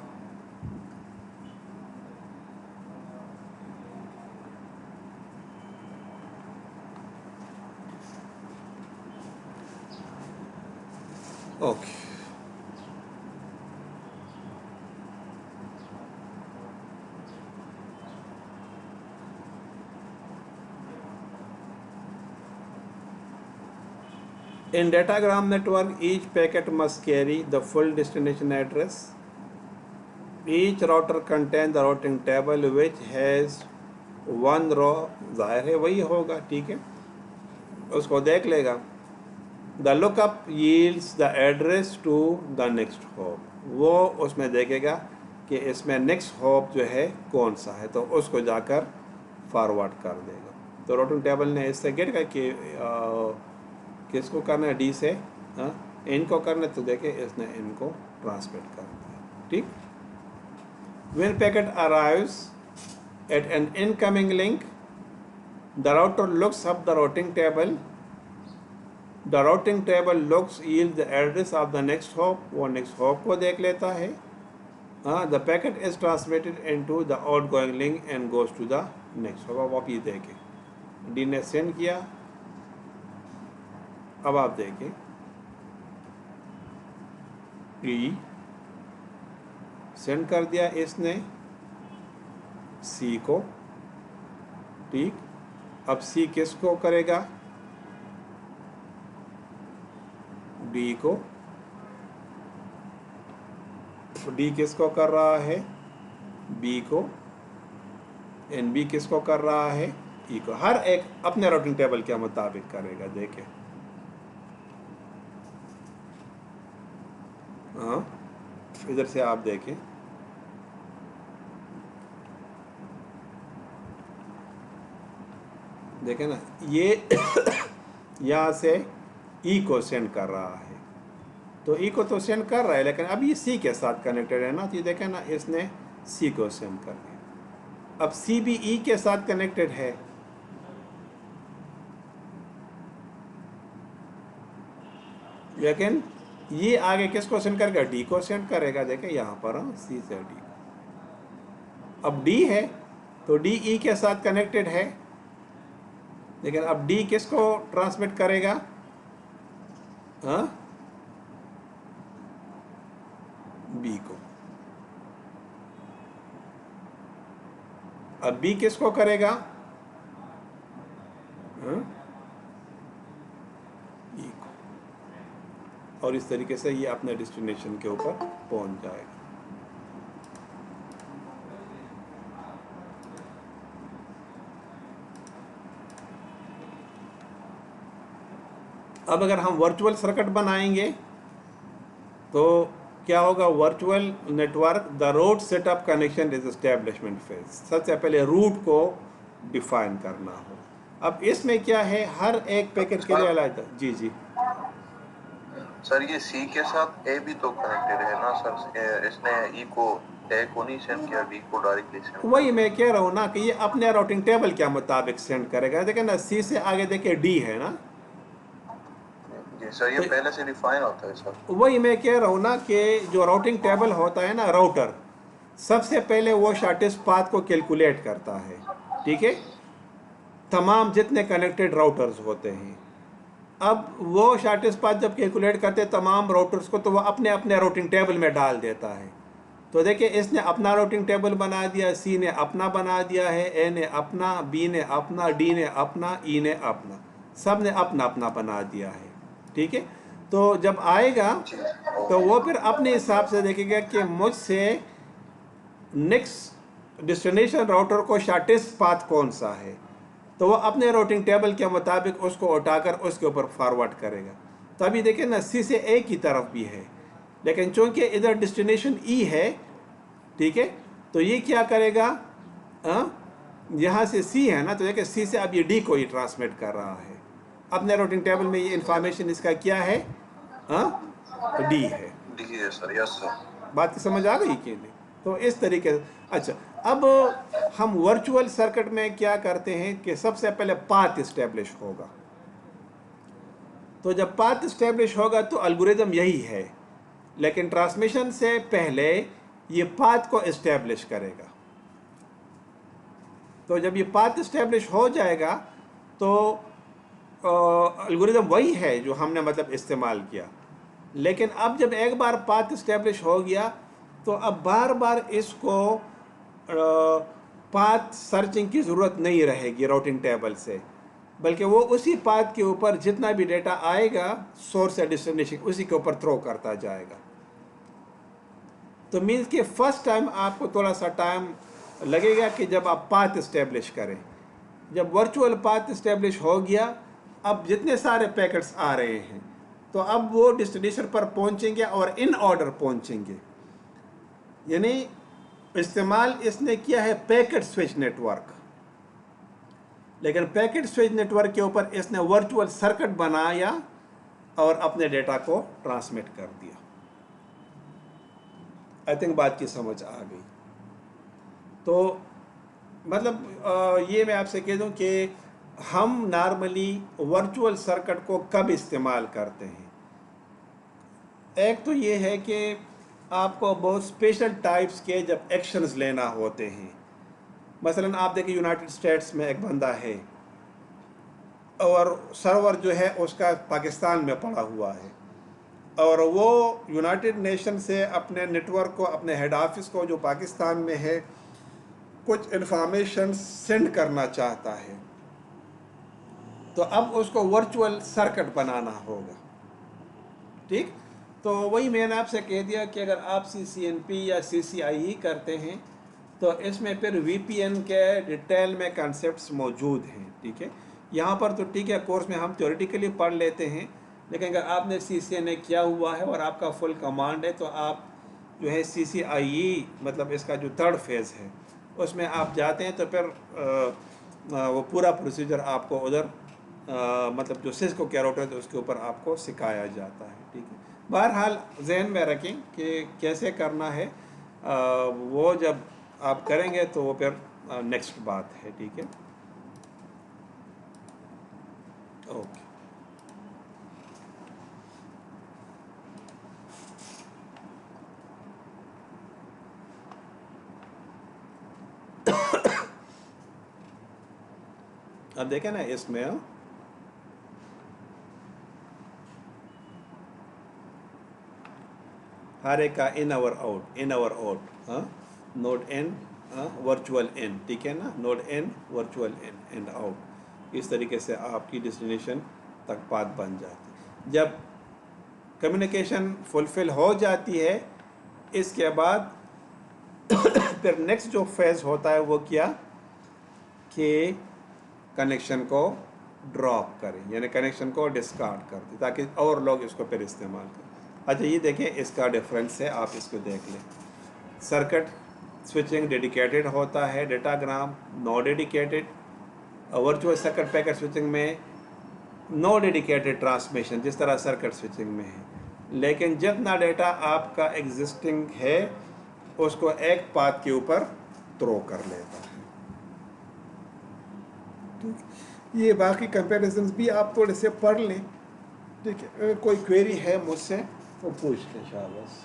Okay. In datagram network, each packet must carry the full destination address. Each router contains the routing table which has one row. ظاہر ہے وہی ہوگا، ٹھیک ہے، اس کو دیکھ لے گا. The lookup yields the address to the next hop. وہ اس میں دیکھے گا کہ اس میں نیکسٹ ہاپ جو ہے کون سا ہے، تو اس کو جا کر فارورڈ کر دے گا. تو راؤٹنگ ٹیبل نے اس سے گیٹ کر کہ کس کو کرنا ہے، ڈی سے ان کو کرنا ہے، تو دیکھیں اس نے ان کو ٹرانسمٹ کر دیا. ٹھیک. When packet arrives at an incoming link, the router looks up the routing table. The routing table looks yield the address of the next hop. وہ next hop کو دیکھ لیتا ہے. The packet is transmitted into the outgoing link and goes to the next hop. اب آپ یہ دیکھیں D نے سینڈ کیا. اب آپ دیکھیں ڈی سینڈ کر دیا اس نے سی کو. ٹھیک. اب سی کس کو کرے گا، ڈی کو. ڈی کس کو کر رہا ہے، بی کو. این بی کس کو کر رہا ہے، ای کو. ہر ایک اپنے راؤٹنگ ٹیبل کے مطابق کرے گا. دیکھیں ہاں ادھر سے آپ دیکھیں دیکھیں نا، یہ یہاں سے ای کو سینڈ کر رہا ہے، تو ای کو تو سینڈ کر رہا ہے لیکن اب یہ سی کے ساتھ کنیکٹڈ ہے نا. تو یہ دیکھیں نا اس نے سی کو سینڈ کر دیا. اب سی بھی ای کے ساتھ کنیکٹڈ ہے. لیکن یہ آگے کس کو سینڈ کرے گا، ڈی کو سینڈ کرے گا. دیکھیں یہاں پر سی سے ڈی. اب ڈی ہے تو ڈی ای کے ساتھ کنیکٹڈ ہے، لیکن اب ڈی کس کو ٹرانسمٹ کرے گا، بی کو. اب بی کس کو کرے گا، ای کو. اور اس طریقے سے یہ اپنے ڈیسٹینیشن کے اوپر پہنچ جائے گا. اب اگر ہم ورچوئل سرکٹ بنائیں گے تو کیا ہوگا، virtual network the route set up connection is establishment phase. سب سے پہلے روٹ کو ڈیفائن کرنا ہو. اب اس میں کیا ہے، ہر ایک پیکٹ کے لیے علیحدہ. جی جی سر یہ سی کے ساتھ اے بھی تو کنیکٹڈ ہے نا سر، اس نے ای کو اے کو نہیں سینڈ کیا، بی کو ڈائریکٹلی سینڈ. وہی میں کہہ رہا ہوں نا کہ یہ اپنے راؤٹنگ ٹیبل کے مطابق سینڈ کرے گا. دیکھیں نا سی سے آگے دیکھیں ڈی ہے نا. جی سر یہ پہلے سے ڈیفائن ہوتا ہے سر. وہی میں کہہ رہا ہوں نا کہ جو راؤٹنگ ٹیبل ہوتا ہے نا، راؤٹر سب سے پہلے وہ شارٹیسٹ پاتھ کو کیلکولیٹ کرتا ہے. ٹھیک ہے، تمام جتنے کنیکٹڈ راؤٹرز ہوتے ہیں. اب وہ شارٹیسٹ پاتھ جب کیلکولیٹ کرتے تمام راؤٹرز کو، تو وہ اپنے اپنے راؤٹنگ ٹیبل میں ڈال دیتا ہے. تو دیکھیں اس نے اپنا راؤٹنگ ٹیبل بنا دیا، سی نے اپنا بنا دیا ہے، اے نے اپنا، بی نے اپنا، ڈی نے اپنا، ای نے اپنا. سب نے اپنا اپنا بنا دیا ہے، ٹھیک ہے. تو جب آئے گا جی تو اوکے. وہ پھر اپنے حساب سے دیکھے گا کہ مجھ سے نیکسٹ ڈسٹینیشن راؤٹر کو شارٹیسٹ پاتھ کون سا ہے، تو وہ اپنے راؤٹنگ ٹیبل کے مطابق اس کو اٹھا کر اس کے اوپر فارورڈ کرے گا. تو ابھی دیکھیں نا سی سے اے کی طرف بھی ہے، لیکن چونکہ ادھر ڈسٹینیشن ای ہے، ٹھیک ہے، تو یہ کیا کرے گا، یہاں سے سی ہے نا، تو دیکھیں سی سے اب یہ ڈی کو یہ ٹرانسمٹ کر رہا ہے. اپنے راؤٹنگ ٹیبل میں یہ انفارمیشن اس کا کیا ہے، ڈی ہے. ڈی ہے سر. یس سر. بات کی سمجھ آ گئی کہ نہیں؟ تو اس طریقے سے اچھا. اب ہم ورچوئل سرکٹ میں کیا کرتے ہیں کہ سب سے پہلے پاتھ اسٹیبلش ہوگا. تو جب پاتھ اسٹیبلش ہوگا تو الگوریدم یہی ہے، لیکن ٹرانسمیشن سے پہلے یہ پاتھ کو اسٹیبلش کرے گا. تو جب یہ پاتھ اسٹیبلش ہو جائے گا تو الگوریدم وہی ہے جو ہم نے مطلب استعمال کیا، لیکن اب جب ایک بار پاتھ اسٹیبلش ہو گیا تو اب بار بار اس کو پاتھ سرچنگ کی ضرورت نہیں رہے گی راؤٹنگ ٹیبل سے، بلکہ وہ اسی پاتھ کے اوپر جتنا بھی ڈیٹا آئے گا سورس یا ڈسٹینیشن اسی کے اوپر تھرو کرتا جائے گا. تو مینس کہ فرسٹ ٹائم آپ کو تھوڑا سا ٹائم لگے گا کہ جب آپ پاتھ اسٹیبلش کریں. جب ورچوئل پاتھ اسٹیبلش ہو گیا، اب جتنے سارے پیکٹس آ رہے ہیں تو اب وہ ڈسٹینیشن پر پہنچیں گے اور ان آرڈر پہنچیں گے. یعنی استعمال اس نے کیا ہے پیکٹ سوئچ نیٹ ورک، لیکن پیکٹ سوئچ نیٹ ورک کے اوپر اس نے ورچوئل سرکٹ بنایا اور اپنے ڈیٹا کو ٹرانسمٹ کر دیا. آئی تھنک بات کی سمجھ آ گئی. تو مطلب یہ میں آپ سے کہہ دوں کہ ہم نارملی ورچوئل سرکٹ کو کب استعمال کرتے ہیں. ایک تو یہ ہے کہ آپ کو بہت اسپیشل ٹائپس کے جب ایکشنز لینا ہوتے ہیں. مثلا آپ دیکھیں یونائٹڈ اسٹیٹس میں ایک بندہ ہے اور سرور جو ہے اس کا پاکستان میں پڑا ہوا ہے، اور وہ یونائٹڈ نیشن سے اپنے نیٹ ورک کو، اپنے ہیڈ آفس کو جو پاکستان میں ہے، کچھ انفارمیشن سینڈ کرنا چاہتا ہے. تو اب اس کو ورچوئل سرکٹ بنانا ہوگا، ٹھیک. تو وہی میں نے آپ سے کہہ دیا کہ اگر آپ CCNP یا CCIE کرتے ہیں تو اس میں پھر VPN کے ڈیٹیل میں کنسیپٹس موجود ہیں، ٹھیک ہے. یہاں پر تو ٹھیک ہے کورس میں ہم تھیوریٹیکلی پڑھ لیتے ہیں، لیکن اگر آپ نے CCNA کیا ہوا ہے اور آپ کا فل کمانڈ ہے تو آپ جو ہے CCIE مطلب اس کا جو تھرڈ فیز ہے اس میں آپ جاتے ہیں تو پھر وہ پورا پروسیجر آپ کو ادھر مطلب جو سسکو کے راؤٹر ہے اس کے اوپر آپ کو سکھایا جاتا ہے، ٹھیک ہے. بہرحال ذہن میں رکھیں کہ کیسے کرنا ہے، وہ جب آپ کریں گے تو وہ پھر نیکسٹ بات ہے، ٹھیک ہے. اوکے. اب دیکھیں نا اس میں ہر ایک کا ان اور out node in virtual in, ٹھیک ہے نا، node in virtual in and out. اس طریقے سے آپ کی ڈسٹینیشن تک پاتھ بن جاتی. جب کمیونیکیشن فلفل ہو جاتی ہے اس کے بعد پھر نیکسٹ جو فیز ہوتا ہے وہ کیا کہ کنیکشن کو ڈراپ کریں، یعنی کنیکشن کو ڈسکارڈ کر دیں تاکہ اور لوگ اس کو پھر استعمال کریں. اچھا یہ دیکھیں اس کا ڈفرینس ہے، آپ اس کو دیکھ لیں. سرکٹ سوئچنگ ڈیڈیکیٹڈ ہوتا ہے، datagram no dedicated. Virtual circuit packet switching میں نو ڈیڈیکیٹڈ ٹرانسمیشن جس طرح سرکٹ سوئچنگ میں ہے، لیکن جتنا ڈیٹا آپ کا ایگزسٹنگ ہے اس کو ایک پاتھ کے اوپر تھرو کر لیتا ہے. یہ باقی کمپیریزنز بھی آپ تھوڑے سے پڑھ لیں، ٹھیک ہے. اگر کوئی کوئری ہے مجھ سے تو پوچھ لیں شاباش.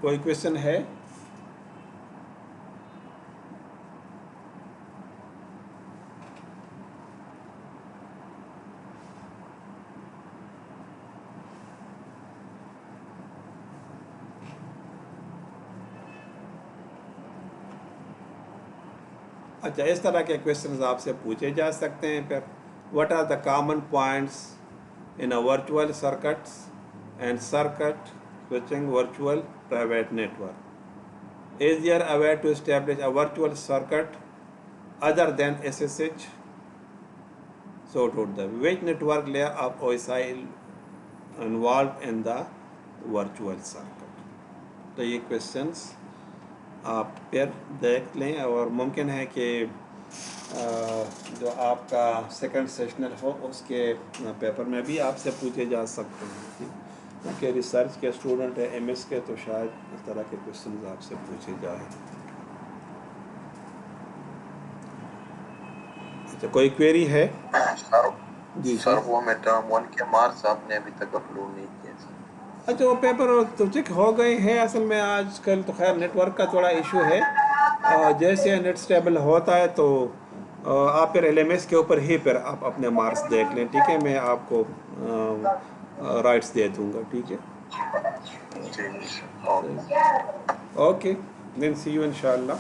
کوئی کویشچن ہے؟ اچھا اس طرح کے کویشچنز آپ سے پوچھے جا سکتے ہیں. پھر what are the common points in a virtual circuits and circuit switching virtual private network? Is there a way to establish a virtual circuit other than SSH? So told the which network layer of OSI involved in the virtual circuit. تو یہ questions آپ پھر دیکھ لیں اور ممکن ہے کہ جو آپ کا سیکنڈ سیشنل ہو اس کے پیپر میں بھی آپ سے پوچھے جا سکتے ہیں. کیونکہ ریسرچ کے اسٹوڈنٹ ہیں ایم ایس کے تو شاید اس طرح کے کویشچنز آپ سے پوچھے جائیں. اچھا کوئی کویری ہے؟ جی سر وہ میں ٹرم 1 کے مارکس آپ نے ابھی تک اپلوڈ نہیں کیے سر. اچھا وہ پیپر تو چیک ہو گئے ہیں. اصل میں آج کل تو خیر نیٹ ورک کا تھوڑا ایشو ہے. جیسے نیٹ سٹیبل ہوتا ہے تو آپ پھر ایل ایم ایس کے اوپر ہی پھر آپ اپنے مارکس دیکھ لیں. ٹھیک ہے میں آپ کو رائٹس دے دوں گا. ٹھیک ہے جی اوکے دین سی یو انشاء اللہ.